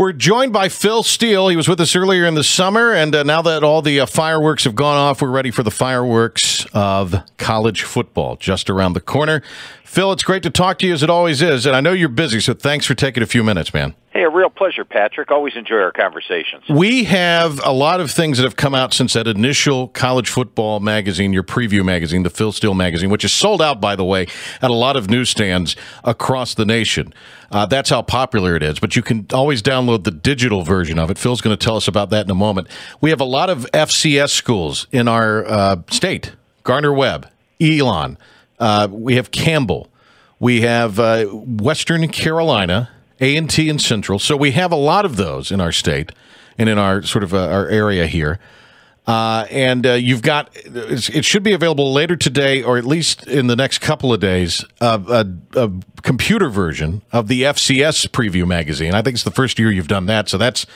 We're joined by Phil Steele. He was with us earlier in the summer, and now that all the fireworks have gone off, we're ready for the fireworks of college football just around the corner. Phil, it's great to talk to you, as it always is, and I know you're busy, so thanks for taking a few minutes, man. Hey, a real pleasure, Patrick. Always enjoy our conversations. We have a lot of things that have come out since that initial college football magazine, your preview magazine, the Phil Steele magazine, which is sold out, by the way, at a lot of newsstands across the nation. That's how popular it is, but you can always download the digital version of it. Phil's going to tell us about that in a moment. We have a lot of FCS schools in our state, Gardner-Webb, Elon. We have Campbell. We have Western Carolina, A&T, and Central. So we have a lot of those in our state and in our sort of our area here. And you've got, it should be available later today, or at least in the next couple of days, a computer version of the FCS preview magazine. I think it's the first year you've done that, so that's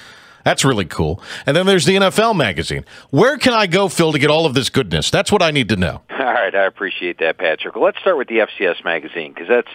really cool. And then there's the NFL magazine. Where can I go, Phil, to get all of this goodness? That's what I need to know. All right, I appreciate that, Patrick. Well, let's start with the FCS magazine, because that's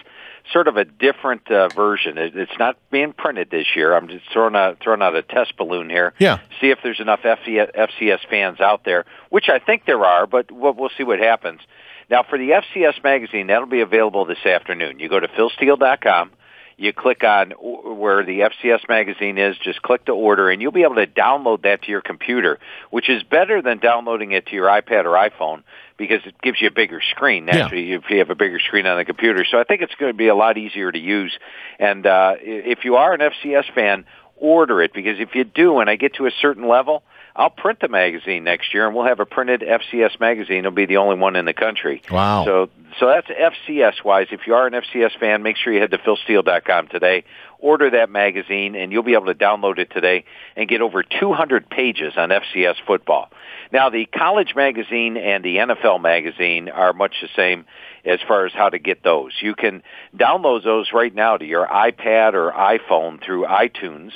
sort of a different version. It's not being printed this year. I'm just throwing out a test balloon here. Yeah. See if there's enough FCS fans out there, which I think there are, but we'll see what happens. Now, for the FCS magazine, that'll be available this afternoon. You go to philsteele.com. You click on where the FCS magazine is, just click to order, and you'll be able to download that to your computer, which is better than downloading it to your iPad or iPhone because it gives you a bigger screen, naturally, if you have a bigger screen on the computer. So I think it's going to be a lot easier to use. And if you are an FCS fan, order it, because if you do, when I get to a certain level, I'll print the magazine next year, and we'll have a printed FCS magazine. It'll be the only one in the country. Wow. So that's FCS-wise. If you are an FCS fan, make sure you head to philsteele.com today. Order that magazine, and you'll be able to download it today and get over 200 pages on FCS football. Now, the college magazine and the NFL magazine are much the same as far as how to get those. You can download those right now to your iPad or iPhone through iTunes,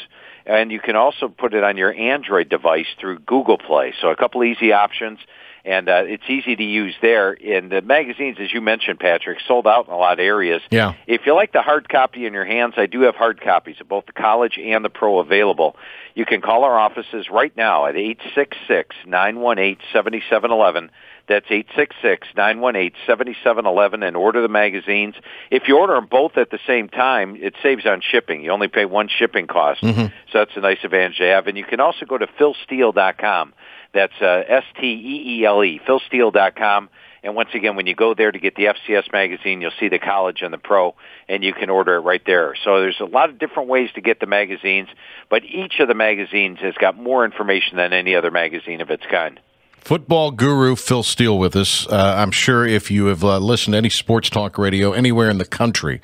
and you can also put it on your Android device through Google Play. So a couple easy options, and it's easy to use there. And the magazines, as you mentioned, Patrick, sold out in a lot of areas. Yeah. If you like the hard copy in your hands, I do have hard copies of both the college and the pro available. You can call our offices right now at 866-918-7711. That's 866-918-7711, and order the magazines. If you order them both at the same time, it saves on shipping. You only pay one shipping cost, so that's a nice advantage to have. And you can also go to philsteele.com. That's S-T-E-E-L-E, philsteele.com. And once again, when you go there to get the FCS magazine, you'll see the college and the pro, and you can order it right there. So there's a lot of different ways to get the magazines, but each of the magazines has got more information than any other magazine of its kind. Football guru Phil Steele with us. I'm sure if you have listened to any sports talk radio anywhere in the country,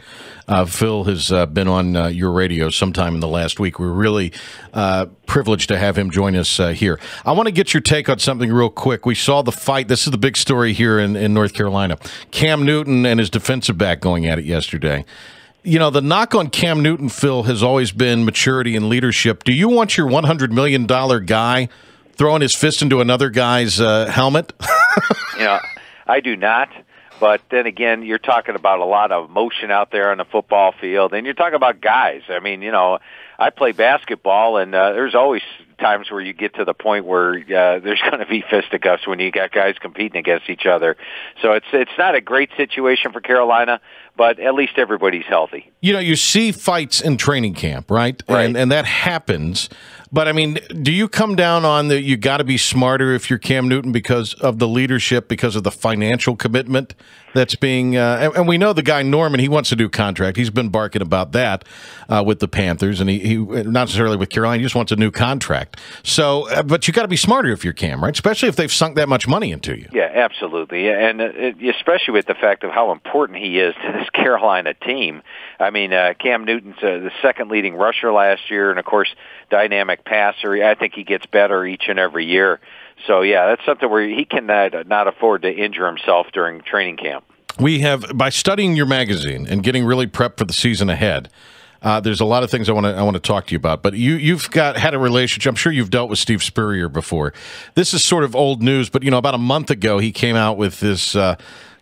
Phil has been on your radio sometime in the last week. We're really privileged to have him join us here. I want to get your take on something real quick. We saw the fight. This is the big story here in North Carolina. Cam Newton and his defensive back going at it yesterday. You know, the knock on Cam Newton, Phil, has always been maturity and leadership. Do you want your $100 million guy throwing his fist into another guy's helmet? I do not. But then again, you're talking about a lot of motion out there on the football field, and you're talking about guys. I mean, I play basketball, and there's always times where you get to the point where there's going to be fisticuffs when you got guys competing against each other. So it's not a great situation for Carolina, but at least everybody's healthy. You see fights in training camp, right? Right. And that happens. But, I mean, do you come down on that you got to be smarter if you're Cam Newton because of the leadership, because of the financial commitment that's being and we know the guy Norman, he wants a new contract. He's been barking about that with the Panthers, and he not necessarily with Carolina. He just wants a new contract. So, but you got to be smarter if you're Cam, right? Especially if they've sunk that much money into you. Yeah, absolutely, and especially with the fact of how important he is to this Carolina team. I mean, Cam Newton's the second leading rusher last year, and of course, dynamic passer. I think he gets better each and every year. So, yeah, that's something where he can not afford to injure himself during training camp. We have, by studying your magazine and getting really prepped for the season ahead, there's a lot of things I want to talk to you about. But you've had a relationship. I'm sure you've dealt with Steve Spurrier before. This is sort of old news, but about a month ago he came out with this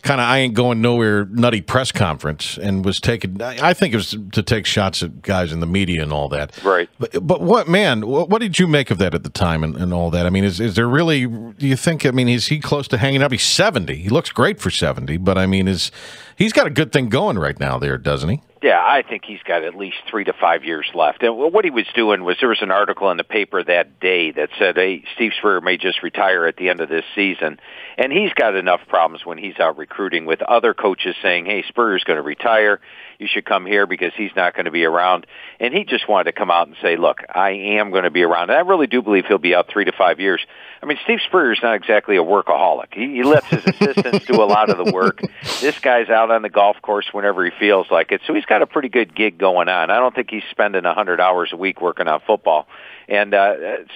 kind of I ain't going nowhere nutty press conference and was taking, I think it was to take shots at guys in the media and all that. Right. But what did you make of that at the time and all that? I mean, is there really, do you think, I mean, is he close to hanging up? He's 70. He looks great for 70, but I mean, he's got a good thing going right now there, doesn't he? Yeah, I think he's got at least 3 to 5 years left. And what he was doing was there was an article in the paper that day that said, hey, Steve Spurrier may just retire at the end of this season. And he's got enough problems when he's out recruiting with other coaches saying, hey, Spurrier's going to retire. You should come here because he's not going to be around. And he just wanted to come out and say, look, I am going to be around. And I really do believe he'll be out 3 to 5 years. I mean, Steve Spurrier's not exactly a workaholic. He lets his assistants do a lot of the work. This guy's out on the golf course whenever he feels like it. So he's got a pretty good gig going on. I don't think he's spending 100 hours a week working on football. And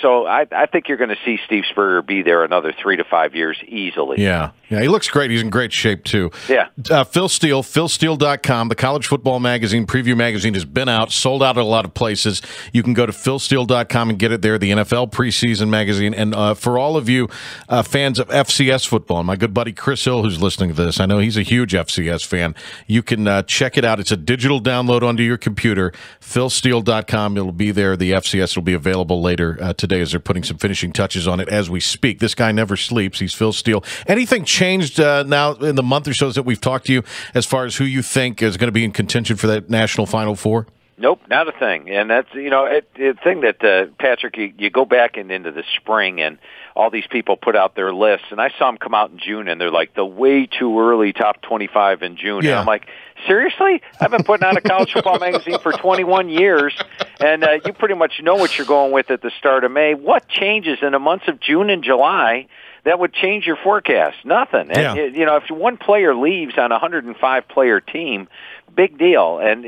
so I think you're going to see Steve Spurrier be there another 3 to 5 years easily. Yeah, he looks great. He's in great shape, too. Yeah. Phil Steele, philsteele.com, the college football magazine, preview magazine, has been out, sold out at a lot of places. You can go to philsteele.com and get it there, the NFL preseason magazine. And for all of you fans of FCS football, and my good buddy Chris Hill, who's listening to this, I know he's a huge FCS fan, you can check it out. It's a digital download onto your computer, philsteele.com. It'll be there. The FCS will be available later today as they're putting some finishing touches on it as we speak. This guy never sleeps. He's Phil Steele. Anything changed now in the month or so that we've talked to you as far as who you think is going to be in contention for that national Final Four? Nope, not a thing. And that's, the thing that, Patrick, you go back into the spring and all these people put out their lists, and I saw them come out in June, and they're like the way too early top 25 in June. Yeah. And I'm like, seriously? I've been putting out a college football magazine for 21 years, and you pretty much know what you're going with at the start of May. What changes in the months of June and July that would change your forecast? Nothing. And, if one player leaves on a 105-player team, big deal. And,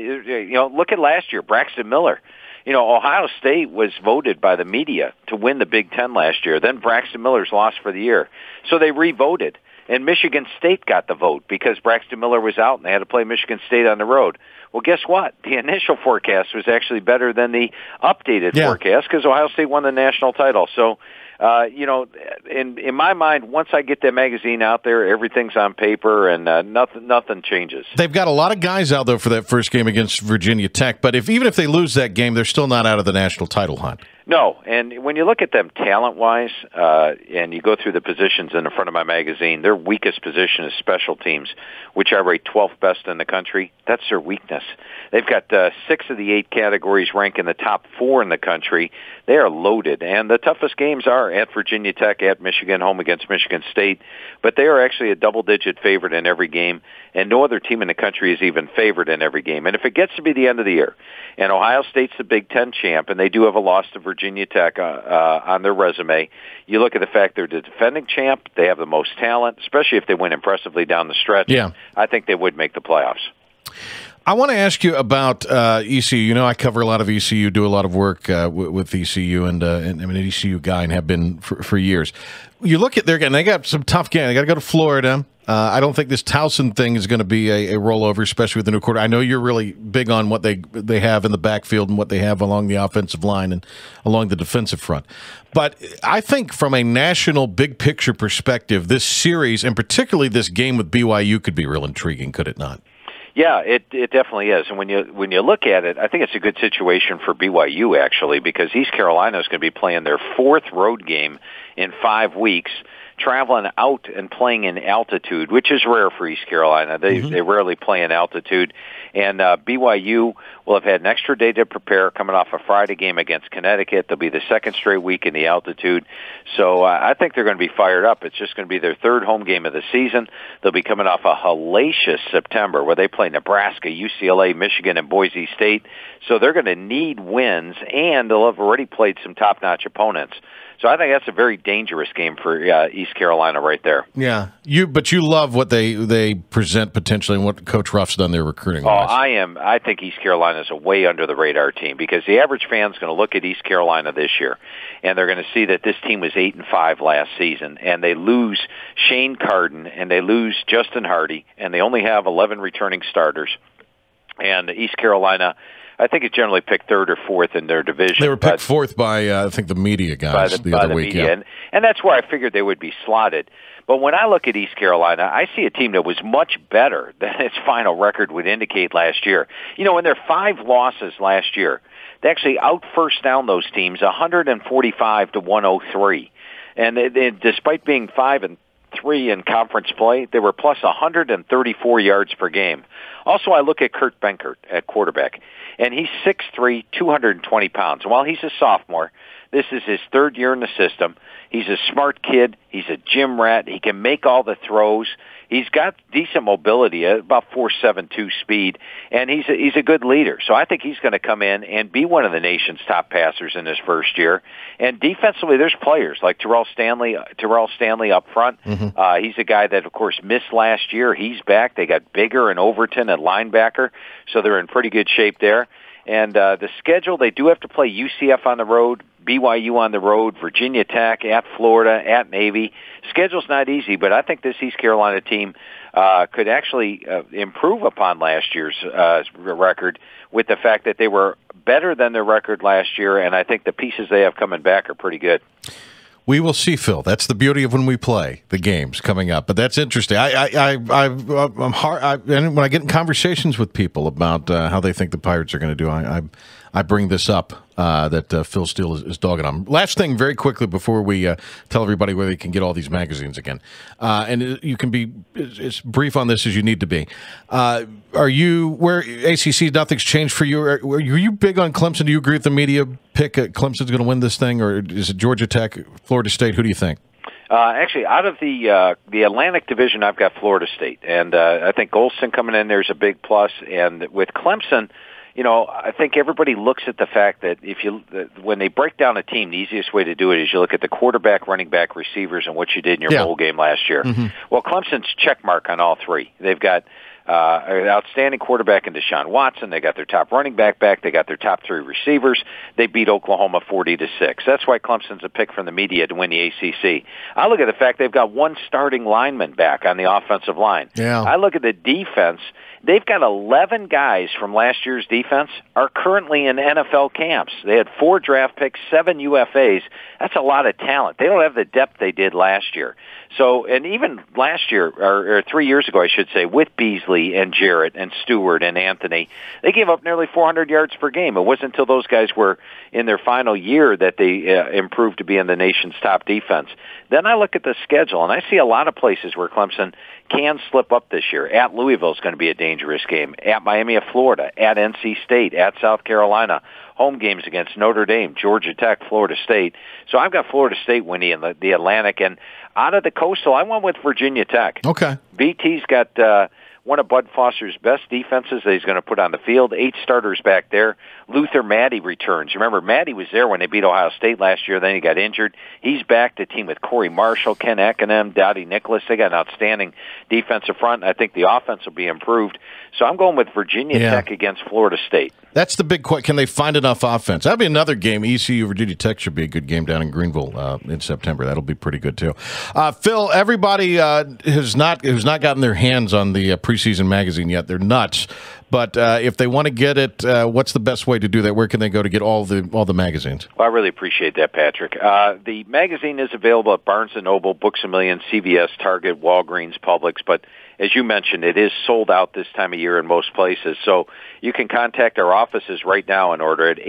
look at last year, Braxton Miller. Ohio State was voted by the media to win the Big Ten last year. Then Braxton Miller's lost for the year. So they re-voted. And Michigan State got the vote because Braxton Miller was out and they had to play Michigan State on the road. Well, guess what? The initial forecast was actually better than the updated forecast because Ohio State won the national title. So, in my mind, once I get that magazine out there, everything's on paper and nothing changes. They've got a lot of guys out, though, for that first game against Virginia Tech. But even if they lose that game, they're still not out of the national title hunt. No, and when you look at them talent-wise, and you go through the positions in the front of my magazine, their weakest position is special teams, which I rate 12th best in the country. That's their weakness. They've got 6 of the 8 categories rank in the top 4 in the country. They are loaded, and the toughest games are at Virginia Tech, at Michigan, home against Michigan State. But they are actually a double-digit favorite in every game, and no other team in the country is even favored in every game. And if it gets to be the end of the year, and Ohio State's the Big Ten champ, and they do have a loss to Virginia Tech on their resume, you look at the fact they're the defending champ, they have the most talent, especially if they win impressively down the stretch. Yeah. I think they would make the playoffs. I want to ask you about ECU. I cover a lot of ECU, do a lot of work with ECU, and I'm an ECU guy and have been for years. You look at their game, they got some tough games. They got to go to Florida. I don't think this Towson thing is going to be a rollover, especially with the new quarter. I know you're really big on what they have in the backfield and what they have along the offensive line and along the defensive front. But I think from a national big picture perspective, this series, and particularly this game with BYU, could be real intriguing, could it not? Yeah, it definitely is. And when you look at it, I think it's a good situation for BYU, actually, because East Carolina is going to be playing their 4th road game in 5 weeks, traveling out and playing in altitude, which is rare for East Carolina. They rarely play in altitude. And BYU will have had an extra day to prepare coming off a Friday game against Connecticut. They'll be the 2nd straight week in the altitude. So I think they're going to be fired up. It's just going to be their 3rd home game of the season. They'll be coming off a hellacious September where they play Nebraska, UCLA, Michigan, and Boise State. So they're going to need wins, and they'll have already played some top-notch opponents. So I think that's a very dangerous game for East Carolina right there. Yeah, but you love what they present potentially and what Coach Ruff's done there recruiting. I think East Carolina is a way under the radar team because the average fan's going to look at East Carolina this year, and they're going to see that this team was 8-5 last season, and they lose Shane Carden and they lose Justin Hardy, and they only have 11 returning starters. And East Carolina I think it's generally picked third or fourth in their division. They were picked fourth by, I think, the media guys the other week. Media. Yeah. And that's where I figured they would be slotted. But when I look at East Carolina, I see a team that was much better than its final record would indicate last year. In their 5 losses last year, they actually out-first down those teams 145 to 103. And despite being 5-3 in conference play, they were plus 134 yards per game. Also, I look at Kurt Benkert at quarterback, and he's 6'3", 220 pounds. And while he's a sophomore, this is his 3rd year in the system. He's a smart kid. He's a gym rat. He can make all the throws. He's got decent mobility, about 4.72 speed, and he's a good leader. So I think he's going to come in and be one of the nation's top passers in his first year. And defensively, there's players like Terrell Stanley up front. Mm-hmm. He's a guy that, of course, missed last year. He's back. They got Bigger and Overton at linebacker, so they're in pretty good shape there. And the schedule, they do have to play UCF on the road, BYU on the road, Virginia Tech, at Florida, at Navy. Schedule's not easy, but I think this East Carolina team could actually improve upon last year's record with the fact that they were better than their record last year, and I think the pieces they have coming back are pretty good. We will see, Phil. That's the beauty of when we play the games coming up. But that's interesting. I'm hard. And when I get in conversations with people about how they think the Pirates are going to do, I bring this up that Phil Steele is dogging on. Last thing, very quickly, before we tell everybody where they can get all these magazines again, and you can be as brief on this as you need to be. Are you where ACC? Nothing's changed for you. Are you big on Clemson? Do you agree with the media pick? Clemson's going to win this thing, or is it Georgia Tech, Florida State? Who do you think? Actually, out of the Atlantic Division, I've got Florida State, and I think Golston coming in there is a big plus. And with Clemson, I think everybody looks at the fact that when they break down a team, the easiest way to do it is you look at the quarterback, running back, receivers, and what you did in your bowl game last year. Mm-hmm. Well, Clemson's check mark on all 3. They've got an outstanding quarterback in Deshaun Watson. They got their top running back. They got their top 3 receivers. They beat Oklahoma 40-6. That's why Clemson's a pick from the media to win the ACC. I look at the fact they've got 1 starting lineman back on the offensive line. Yeah. I look at the defense. They've got 11 guys from last year's defense are currently in NFL camps. They had 4 draft picks, 7 UFAs. That's a lot of talent. They don't have the depth they did last year. So, and even last year, or 3 years ago, I should say, with Beasley and Jarrett and Stewart and Anthony, they gave up nearly 400 yards per game. It wasn't until those guys were in their final year that they improved to be in the nation's top defense. Then I look at the schedule, and I see a lot of places where Clemson can slip up this year. At Louisville is going to be a dangerous game. At Miami of Florida, at NC State, at South Carolina. Home games against Notre Dame, Georgia Tech, Florida State. So I've got Florida State winning in the Atlantic. And out of the Coastal, I went with Virginia Tech. Okay. BT's got one of Bud Foster's best defenses that he's going to put on the field. 8 starters back there. Luther Maddie returns. Remember, Maddie was there when they beat Ohio State last year. Then he got injured. He's back to team with Corey Marshall, Ken Eckenem, Dottie Nicholas. They got an outstanding defensive front, and I think the offense will be improved. So I'm going with Virginia Tech against Florida State. That's the big question. Can they find enough offense? That'll be another game. ECU, Virginia Tech should be a good game down in Greenville in September. That'll be pretty good, too. Phil, everybody who's not gotten their hands on the preseason magazine yet, they're nuts. But if they want to get it, what's the best way to do that? Where can they go to get all the magazines? Well, I really appreciate that, Patrick. The magazine is available at Barnes & Noble, Books A Million, CVS, Target, Walgreens, Publix. But as you mentioned, it is sold out this time of year in most places. So you can contact our offices right now and order at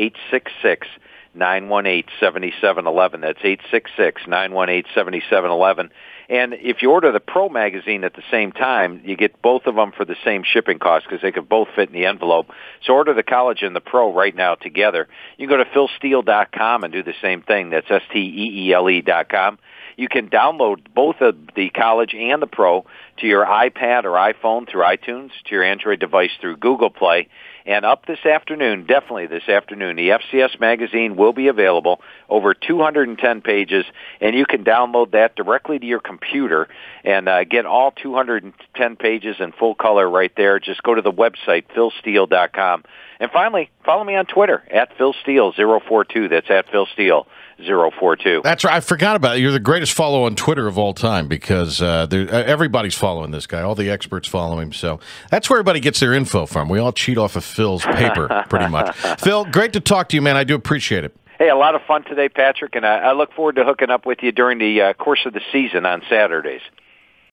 866-918-7711. That's 866-918-7711. And if you order the Pro magazine at the same time, you get both of them for the same shipping cost because they could both fit in the envelope. So order the College and the Pro right now together. You can go to philsteele.com and do the same thing. That's STEELE.com. You can download both of the College and the Pro to your iPad or iPhone through iTunes, to your Android device through Google Play. And up this afternoon, definitely this afternoon, the FCS magazine will be available, over 210 pages, and you can download that directly to your computer and get all 210 pages in full color right there. Just go to the website, philsteele.com. And finally, follow me on Twitter, at Phil Steele 042. That's at Phil Steele 042. That's right. I forgot about it. You're the greatest follow on Twitter of all time because everybody's following this guy. All the experts follow him. So that's where everybody gets their info from. We all cheat off of Phil's paper, pretty much. Phil, great to talk to you, man. I do appreciate it. Hey, a lot of fun today, Patrick, and I look forward to hooking up with you during the course of the season on Saturdays.